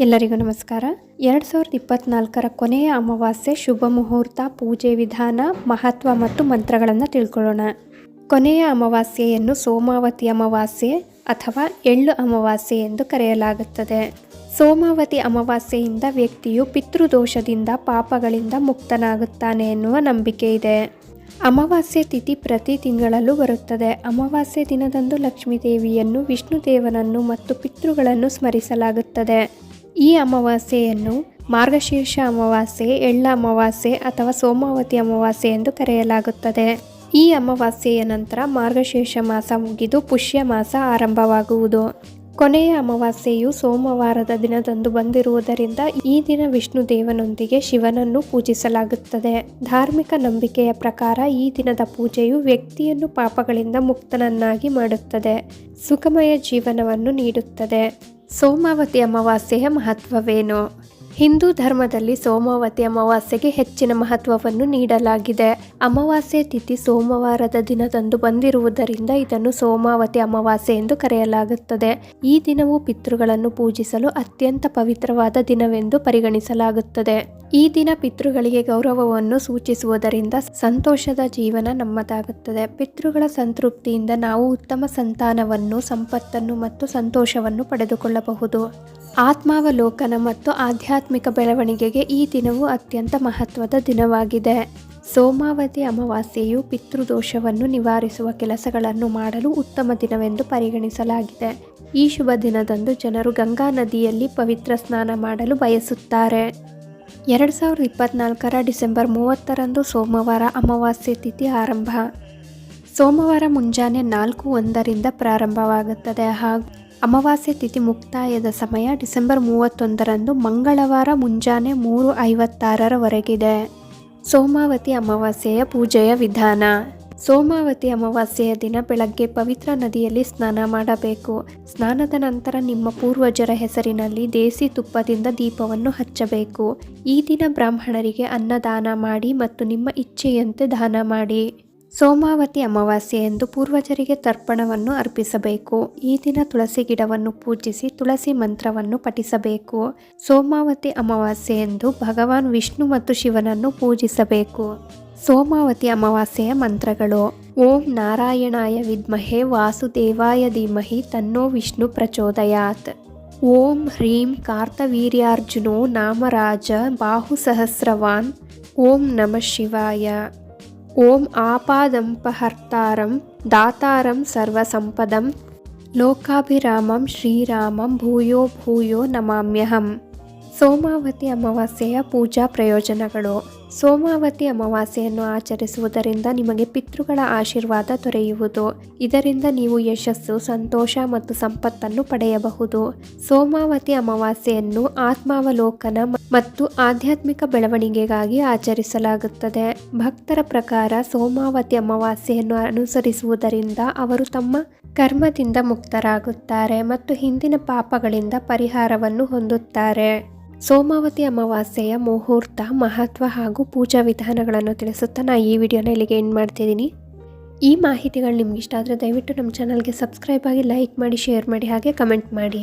ಎಲ್ಲರಿಗೂ ನಮಸ್ಕಾರ. 2024ರ ಕೊನೆಯ ಅಮಾವಾಸ್ಯೆ, ಶುಭ ಮುಹೂರ್ತ, ಪೂಜೆ ವಿಧಾನ, ಮಹತ್ವ ಮತ್ತು ಮಂತ್ರಗಳನ್ನು ತಿಳ್ಕೊಳ್ಳೋಣ. ಕೊನೆಯ ಅಮಾವಾಸ್ಯೆಯನ್ನು ಸೋಮಾವತಿ ಅಮಾವಾಸ್ಯೆ ಅಥವಾ ಎಳ್ಳು ಅಮಾವಾಸ್ಯೆ ಎಂದು ಕರೆಯಲಾಗುತ್ತದೆ. ಸೋಮಾವತಿ ಅಮಾವಾಸ್ಯೆಯಿಂದ ವ್ಯಕ್ತಿಯು ಪಿತೃದೋಷದಿಂದ, ಪಾಪಗಳಿಂದ ಮುಕ್ತನಾಗುತ್ತಾನೆ ಎನ್ನುವ ನಂಬಿಕೆ ಇದೆ. ಅಮಾವಾಸ್ಯೆ ತಿಥಿ ಪ್ರತಿ ತಿಂಗಳಲ್ಲೂ ಬರುತ್ತದೆ. ಅಮಾವಾಸ್ಯೆ ದಿನದಂದು ಲಕ್ಷ್ಮೀ ದೇವಿಯನ್ನು, ವಿಷ್ಣು ದೇವನನ್ನು ಮತ್ತು ಪಿತೃಗಳನ್ನು ಸ್ಮರಿಸಲಾಗುತ್ತದೆ. ಈ ಅಮಾವಾಸ್ಯೆಯನ್ನು ಮಾರ್ಗಶೀರ್ಷ ಅಮಾವಾಸ್ಯೆ, ಎಳ್ಳ ಅಮಾವಾಸ್ಯೆ ಅಥವಾ ಸೋಮಾವತಿ ಅಮಾವಾಸ್ಯೆ ಎಂದು ಕರೆಯಲಾಗುತ್ತದೆ. ಈ ಅಮಾವಾಸ್ಯೆಯ ನಂತರ ಮಾರ್ಗಶೀರ್ಷ ಮಾಸ ಮುಗಿದು ಪುಷ್ಯ ಮಾಸ ಆರಂಭವಾಗುವುದು. ಕೊನೆಯ ಅಮಾವಾಸ್ಯೆಯು ಸೋಮವಾರದ ದಿನದಂದು ಬಂದಿರುವುದರಿಂದ ಈ ದಿನ ವಿಷ್ಣು ದೇವನೊಂದಿಗೆ ಶಿವನನ್ನು ಪೂಜಿಸಲಾಗುತ್ತದೆ. ಧಾರ್ಮಿಕ ನಂಬಿಕೆಯ ಪ್ರಕಾರ ಈ ದಿನದ ಪೂಜೆಯು ವ್ಯಕ್ತಿಯನ್ನು ಪಾಪಗಳಿಂದ ಮುಕ್ತನನ್ನಾಗಿ ಮಾಡುತ್ತದೆ, ಸುಖಮಯ ಜೀವನವನ್ನು ನೀಡುತ್ತದೆ. ಸೋಮಾವತಿ ಅಮಾವಾಸ್ಯೆಯ ಮಹತ್ವವೇನು? ಹಿಂದೂ ಧರ್ಮದಲ್ಲಿ ಸೋಮಾವತಿ ಅಮಾವಾಸ್ಯೆಗೆ ಹೆಚ್ಚಿನ ಮಹತ್ವವನ್ನು ನೀಡಲಾಗಿದೆ. ಅಮಾವಾಸ್ಯೆ ತಿಥಿ ಸೋಮವಾರದ ದಿನದಂದು ಬಂದಿರುವುದರಿಂದ ಇದನ್ನು ಸೋಮಾವತಿ ಅಮಾವಾಸ್ಯೆ ಎಂದು ಕರೆಯಲಾಗುತ್ತದೆ. ಈ ದಿನವು ಪಿತೃಗಳನ್ನು ಪೂಜಿಸಲು ಅತ್ಯಂತ ಪವಿತ್ರವಾದ ದಿನವೆಂದು ಪರಿಗಣಿಸಲಾಗುತ್ತದೆ. ಈ ದಿನ ಪಿತೃಗಳಿಗೆ ಗೌರವವನ್ನು ಸೂಚಿಸುವುದರಿಂದ ಸಂತೋಷದ ಜೀವನ ನಮ್ಮದಾಗುತ್ತದೆ. ಪಿತೃಗಳ ಸಂತೃಪ್ತಿಯಿಂದ ನಾವು ಉತ್ತಮ ಸಂತಾನವನ್ನು, ಸಂಪತ್ತನ್ನು ಮತ್ತು ಸಂತೋಷವನ್ನು ಪಡೆದುಕೊಳ್ಳಬಹುದು. ಆತ್ಮಾವಲೋಕನ ಮತ್ತು ಆಧ್ಯಾತ್ಮಿಕ ಬೆಳವಣಿಗೆಗೆ ಈ ದಿನವು ಅತ್ಯಂತ ಮಹತ್ವದ ದಿನವಾಗಿದೆ. ಸೋಮಾವತಿ ಅಮಾವಾಸ್ಯೆಯು ಪಿತೃದೋಷವನ್ನು ನಿವಾರಿಸುವ ಕೆಲಸಗಳನ್ನು ಮಾಡಲು ಉತ್ತಮ ದಿನವೆಂದು ಪರಿಗಣಿಸಲಾಗಿದೆ. ಈ ಶುಭ ದಿನದಂದು ಜನರು ಗಂಗಾ ನದಿಯಲ್ಲಿ ಪವಿತ್ರ ಸ್ನಾನ ಮಾಡಲು ಬಯಸುತ್ತಾರೆ. 2024ರ ಡಿಸೆಂಬರ್ 30ರಂದು ಸೋಮವಾರ ಅಮಾವಾಸ್ಯೆ ತಿಥಿ ಆರಂಭ. ಸೋಮವಾರ ಮುಂಜಾನೆ 4:01ರಿಂದ ಪ್ರಾರಂಭವಾಗುತ್ತದೆ ಹಾಗೂ ಅಮಾವಾಸ್ಯೆ ತಿಥಿ ಮುಕ್ತಾಯದ ಸಮಯ ಡಿಸೆಂಬರ್ 31ರಂದು ಮಂಗಳವಾರ ಮುಂಜಾನೆ 3:56ರವರೆಗಿದೆ. ಸೋಮಾವತಿ ಅಮಾವಾಸ್ಯೆಯ ಪೂಜೆಯ ವಿಧಾನ. ಸೋಮಾವತಿ ಅಮಾವಾಸ್ಯೆಯ ದಿನ ಬೆಳಗ್ಗೆ ಪವಿತ್ರ ನದಿಯಲ್ಲಿ ಸ್ನಾನ ಮಾಡಬೇಕು. ಸ್ನಾನದ ನಂತರ ನಿಮ್ಮ ಪೂರ್ವಜರ ಹೆಸರಿನಲ್ಲಿ ದೇಸಿ ತುಪ್ಪದಿಂದ ದೀಪವನ್ನು ಹಚ್ಚಬೇಕು. ಈ ದಿನ ಬ್ರಾಹ್ಮಣರಿಗೆ ಅನ್ನದಾನ ಮಾಡಿ ಮತ್ತು ನಿಮ್ಮ ಇಚ್ಛೆಯಂತೆ ದಾನ ಮಾಡಿ. ಸೋಮಾವತಿ ಅಮಾವಾಸ್ಯೆ ಎಂದು ಪೂರ್ವಜರಿಗೆ ತರ್ಪಣವನ್ನು ಅರ್ಪಿಸಬೇಕು. ಈ ದಿನ ತುಳಸಿ ಗಿಡವನ್ನು ಪೂಜಿಸಿ ತುಳಸಿ ಮಂತ್ರವನ್ನು ಪಠಿಸಬೇಕು. ಸೋಮಾವತಿ ಅಮಾವಾಸ್ಯೆ ಎಂದು ಭಗವಾನ್ ವಿಷ್ಣು ಮತ್ತು ಶಿವನನ್ನು ಪೂಜಿಸಬೇಕು. ಸೋಮಾವತಿ ಅಮಾವಾಸ್ಯೆಯ ಮಂತ್ರಗಳು. ಓಂ ನಾರಾಯಣಾಯ ವಿದ್ಮಹೆ ವಾಸುದೇವಾಯ ಧೀಮಹಿ ತನ್ನೋ ವಿಷ್ಣು ಪ್ರಚೋದಯಾತ್. ಓಂ ಹ್ರೀಂ ಕಾರ್ತವೀರ್ಯಾರ್ಜುನೋ ನಾಮರಾಜ ಬಾಹುಸಹಸ್ರವಾನ್. ಓಂ ನಮಃ ಶಿವಾಯ. ಓಂ ಆಪಾದಂಪಹರ್ತಾರಂ ದಾತಾರಂ ಸರ್ವಸಂಪದಂ ಲೋಕಾಭಿರಾಮಂ ಶ್ರೀರಾಮಂ ಭೂಯೋ ಭೂಯೋ ನಮಾಮ್ಯಹಂ. ಸೋಮಾವತಿ ಅಮಾವಾಸ್ಯೆಯ ಪೂಜಾ ಪ್ರಯೋಜನಗಳು. ಸೋಮಾವತಿ ಅಮಾವಾಸ್ಯೆಯನ್ನು ಆಚರಿಸುವುದರಿಂದ ನಿಮಗೆ ಪಿತೃಗಳ ಆಶೀರ್ವಾದ ದೊರೆಯುವುದು. ಇದರಿಂದ ನೀವು ಯಶಸ್ಸು, ಸಂತೋಷ ಮತ್ತು ಸಂಪತ್ತನ್ನು ಪಡೆಯಬಹುದು. ಸೋಮಾವತಿ ಅಮಾವಾಸ್ಯೆಯನ್ನು ಆತ್ಮಾವಲೋಕನ ಮತ್ತು ಆಧ್ಯಾತ್ಮಿಕ ಬೆಳವಣಿಗೆಗಾಗಿ ಆಚರಿಸಲಾಗುತ್ತದೆ. ಭಕ್ತರ ಪ್ರಕಾರ ಸೋಮಾವತಿ ಅಮಾವಾಸ್ಯೆಯನ್ನು ಅನುಸರಿಸುವುದರಿಂದ ಅವರು ತಮ್ಮ ಕರ್ಮದಿಂದ ಮುಕ್ತರಾಗುತ್ತಾರೆ ಮತ್ತು ಹಿಂದಿನ ಪಾಪಗಳಿಂದ ಪರಿಹಾರವನ್ನು ಹೊಂದುತ್ತಾರೆ. ಸೋಮಾವತಿ ಅಮಾವಾಸ್ಯೆಯ ಮುಹೂರ್ತ, ಮಹತ್ವ ಹಾಗೂ ಪೂಜಾ ವಿಧಾನಗಳನ್ನು ತಿಳಿಸುತ್ತಾ ನಾನು ಈ ವಿಡಿಯೋನ ಇಲ್ಲಿಗೆ ಎಂಡ್ ಮಾಡ್ತಿದ್ದೀನಿ. ಈ ಮಾಹಿತಿಗಳು ನಿಮ್ಗೆ ಇಷ್ಟ ಆದರೆ ದಯವಿಟ್ಟು ನಮ್ಮ ಚಾನಲ್ಗೆ ಸಬ್ಸ್ಕ್ರೈಬ್ ಆಗಿ, ಲೈಕ್ ಮಾಡಿ, ಶೇರ್ ಮಾಡಿ ಹಾಗೆ ಕಮೆಂಟ್ ಮಾಡಿ.